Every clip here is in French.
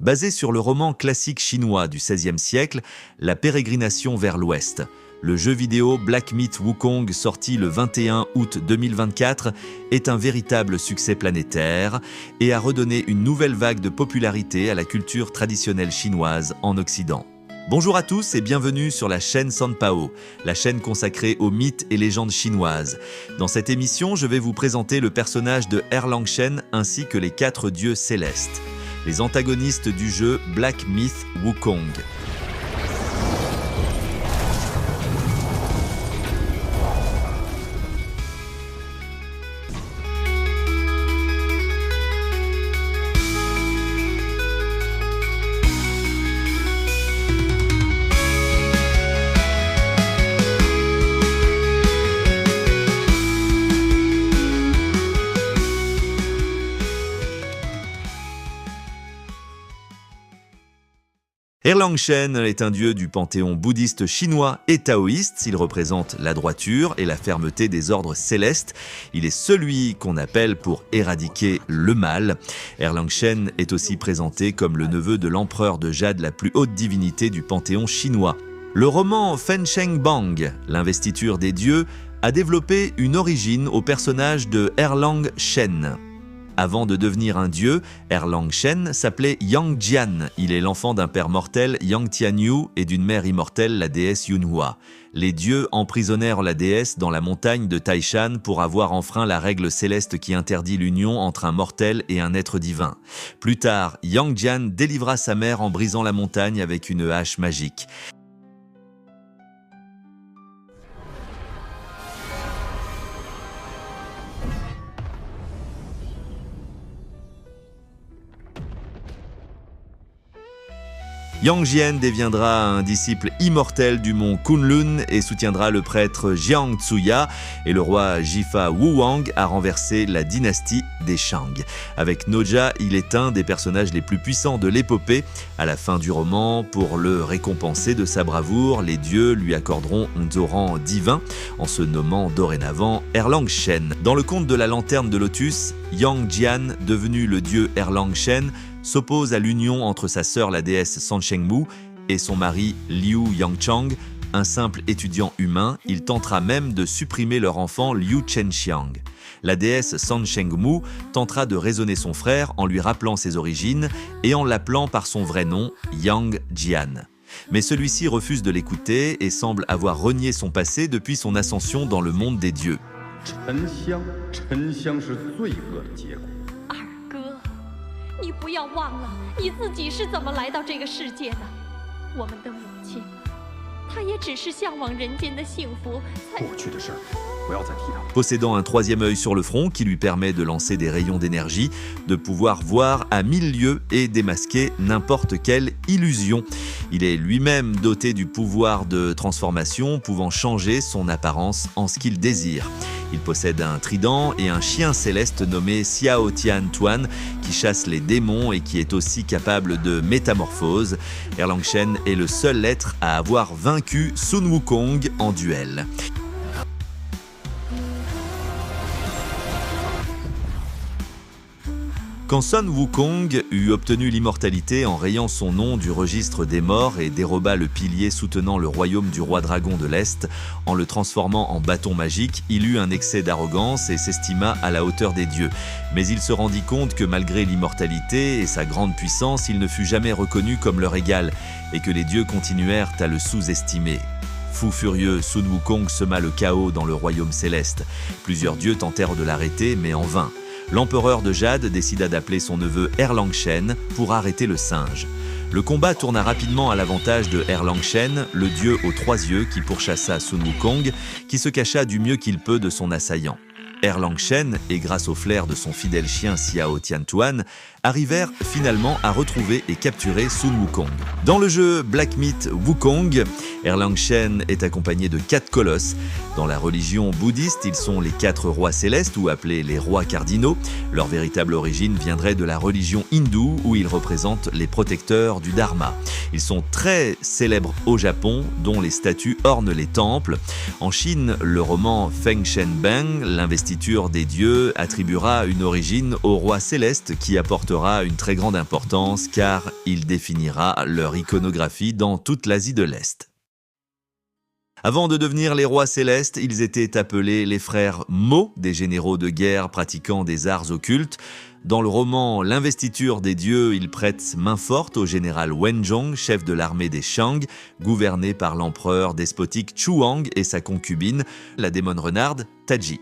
Basé sur le roman classique chinois du XVIe siècle, La pérégrination vers l'Ouest. Le jeu vidéo Black Myth Wukong, sorti le 21 août 2024, est un véritable succès planétaire et a redonné une nouvelle vague de popularité à la culture traditionnelle chinoise en Occident. Bonjour à tous et bienvenue sur la chaîne Sanpao, la chaîne consacrée aux mythes et légendes chinoises. Dans cette émission, je vais vous présenter le personnage de Erlang Shen ainsi que les 4 dieux célestes, les antagonistes du jeu Black Myth Wukong. Erlang Shen est un dieu du panthéon bouddhiste chinois et taoïste. Il représente la droiture et la fermeté des ordres célestes. Il est celui qu'on appelle pour éradiquer le mal. Erlang Shen est aussi présenté comme le neveu de l'empereur de jade, la plus haute divinité du panthéon chinois. Le roman Fensheng Bang, l'investiture des dieux, a développé une origine au personnage de Erlang Shen. Avant de devenir un dieu, Erlang Shen s'appelait Yang Jian. Il est l'enfant d'un père mortel, Yang Tianyu, et d'une mère immortelle, la déesse Yunhua. Les dieux emprisonnèrent la déesse dans la montagne de Taishan pour avoir enfreint la règle céleste qui interdit l'union entre un mortel et un être divin. Plus tard, Yang Jian délivra sa mère en brisant la montagne avec une hache magique. Yang Jian deviendra un disciple immortel du mont Kunlun et soutiendra le prêtre Jiang Zuya, et le roi Jifa Wuwang a renversé la dynastie des Shang. Avec Noja, il est un des personnages les plus puissants de l'épopée. À la fin du roman, pour le récompenser de sa bravoure, les dieux lui accorderont un rang divin en se nommant dorénavant Erlang Shen. Dans le conte de la lanterne de Lotus, Yang Jian, devenu le dieu Erlang Shen, s'oppose à l'union entre sa sœur la déesse Sanshengmu et son mari Liu Yangchang, un simple étudiant humain. Il tentera même de supprimer leur enfant Liu Chenxiang. La déesse Sanshengmu tentera de raisonner son frère en lui rappelant ses origines et en l'appelant par son vrai nom, Yang Jian. Mais celui-ci refuse de l'écouter et semble avoir renié son passé depuis son ascension dans le monde des dieux. 你不要忘了你自己是怎么来到这个世界的。我们的母亲，她也只是向往人间的幸福才。过去的事儿，不要再提它了。 Possédant un troisième œil sur le front qui lui permet de lancer des rayons d'énergie, de pouvoir voir à 1000 lieues et démasquer n'importe quelle illusion. Il est lui-même doté du pouvoir de transformation, pouvant changer son apparence en ce qu'il désire. Il possède un trident et un chien céleste nommé Xiao Tian Tuan qui chasse les démons et qui est aussi capable de métamorphose. Erlang Shen est le seul être à avoir vaincu Sun Wukong en duel. Quand Sun Wukong eut obtenu l'immortalité en rayant son nom du registre des morts et déroba le pilier soutenant le royaume du roi dragon de l'Est, en le transformant en bâton magique, il eut un excès d'arrogance et s'estima à la hauteur des dieux. Mais il se rendit compte que malgré l'immortalité et sa grande puissance, il ne fut jamais reconnu comme leur égal et que les dieux continuèrent à le sous-estimer. Fou furieux, Sun Wukong sema le chaos dans le royaume céleste. Plusieurs dieux tentèrent de l'arrêter, mais en vain. L'empereur de Jade décida d'appeler son neveu Erlang Shen pour arrêter le singe. Le combat tourna rapidement à l'avantage de Erlang Shen, le dieu aux 3 yeux qui pourchassa Sun Wukong, qui se cacha du mieux qu'il peut de son assaillant. Erlang Shen, et grâce au flair de son fidèle chien Xiao Tian Tuan, arrivèrent finalement à retrouver et capturer Sun Wukong. Dans le jeu Black Myth Wukong, Erlang Shen est accompagné de 4 colosses. Dans la religion bouddhiste, ils sont les 4 rois célestes ou appelés les rois cardinaux. Leur véritable origine viendrait de la religion hindoue où ils représentent les protecteurs du Dharma. Ils sont très célèbres au Japon, dont les statues ornent les temples. En Chine, le roman Fensheng Bang, l'investiture des dieux, attribuera une origine au roi céleste qui apportera portera une très grande importance car il définira leur iconographie dans toute l'Asie de l'Est. Avant de devenir les rois célestes, ils étaient appelés les frères Mo, des généraux de guerre pratiquant des arts occultes. Dans le roman L'investiture des dieux, ils prêtent main forte au général Wenzhong, chef de l'armée des Shang, gouverné par l'empereur despotique Chuang et sa concubine, la démone renarde Taji.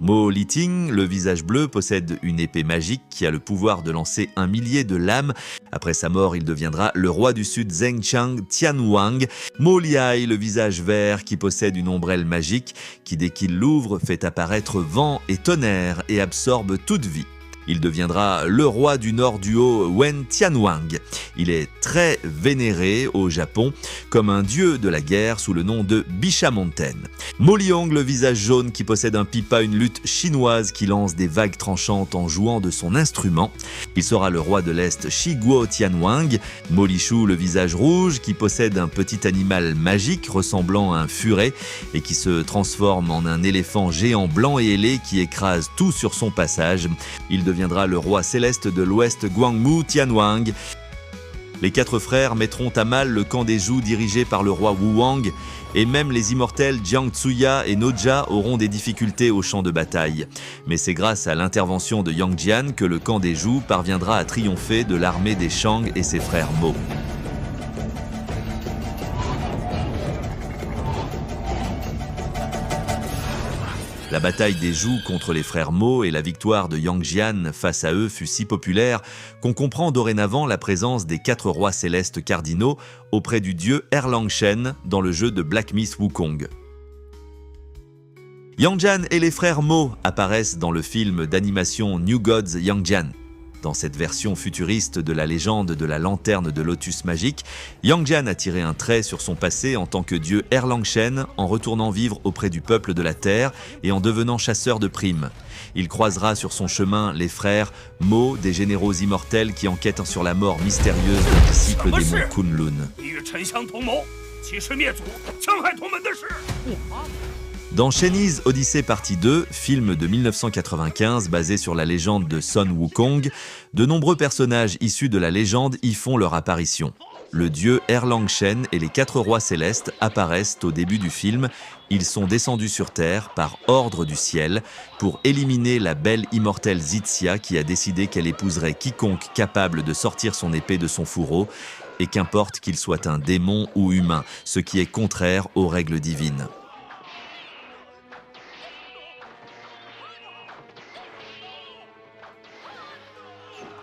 Mo Liting, le visage bleu, possède une épée magique qui a le pouvoir de lancer 1 millier de lames. Après sa mort, il deviendra le roi du sud Zhengchang Tianwang. Mo Liai, le visage vert, qui possède une ombrelle magique qui, dès qu'il l'ouvre, fait apparaître vent et tonnerre et absorbe toute vie. Il deviendra le roi du nord du haut Wen Tianwang. Il est très vénéré au Japon comme un dieu de la guerre sous le nom de Bishamonten. Mo Liong, le visage jaune qui possède un pipa, une lutte chinoise qui lance des vagues tranchantes en jouant de son instrument. Il sera le roi de l'Est Shiguo Tianwang. Mo Lishu, le visage rouge qui possède un petit animal magique ressemblant à un furet et qui se transforme en un éléphant géant blanc et ailé qui écrase tout sur son passage. Il deviendra le roi céleste de l'Ouest Guangmu Tianwang. Les 4 frères mettront à mal le camp des Zhou dirigé par le roi Wu Wang, et même les immortels Jiang Tsuya et Noja auront des difficultés au champ de bataille. Mais c'est grâce à l'intervention de Yang Jian que le camp des Zhou parviendra à triompher de l'armée des Shang et ses frères Mo. La bataille des Zhou contre les frères Mo et la victoire de Yang Jian face à eux fut si populaire qu'on comprend dorénavant la présence des 4 rois célestes cardinaux auprès du dieu Erlang Shen dans le jeu de Black Myth Wukong. Yang Jian et les frères Mo apparaissent dans le film d'animation New Gods Yang Jian. Dans cette version futuriste de la légende de la lanterne de lotus magique, Yang Jian a tiré un trait sur son passé en tant que dieu Erlang Shen en retournant vivre auprès du peuple de la Terre et en devenant chasseur de primes. Il croisera sur son chemin les frères Mo, des généraux immortels qui enquêtent sur la mort mystérieuse d'un disciple des monts Kunlun. Dans Chenese Odyssey Partie 2, film de 1995 basé sur la légende de Sun Wukong, de nombreux personnages issus de la légende y font leur apparition. Le dieu Erlang Shen et les 4 rois célestes apparaissent au début du film. Ils sont descendus sur Terre par ordre du ciel pour éliminer la belle immortelle Zixia qui a décidé qu'elle épouserait quiconque capable de sortir son épée de son fourreau, et qu'importe qu'il soit un démon ou humain, ce qui est contraire aux règles divines.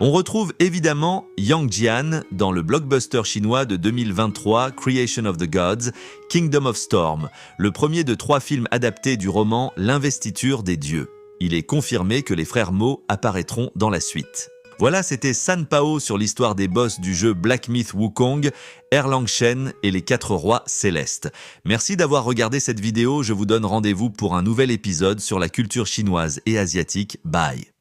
On retrouve évidemment Yang Jian dans le blockbuster chinois de 2023 Creation of the Gods, Kingdom of Storm, le premier de 3 films adaptés du roman L'investiture des dieux. Il est confirmé que les frères Mo apparaîtront dans la suite. Voilà, c'était San Pao sur l'histoire des boss du jeu Black Myth Wukong, Erlang Shen et les 4 rois célestes. Merci d'avoir regardé cette vidéo, je vous donne rendez-vous pour un nouvel épisode sur la culture chinoise et asiatique. Bye.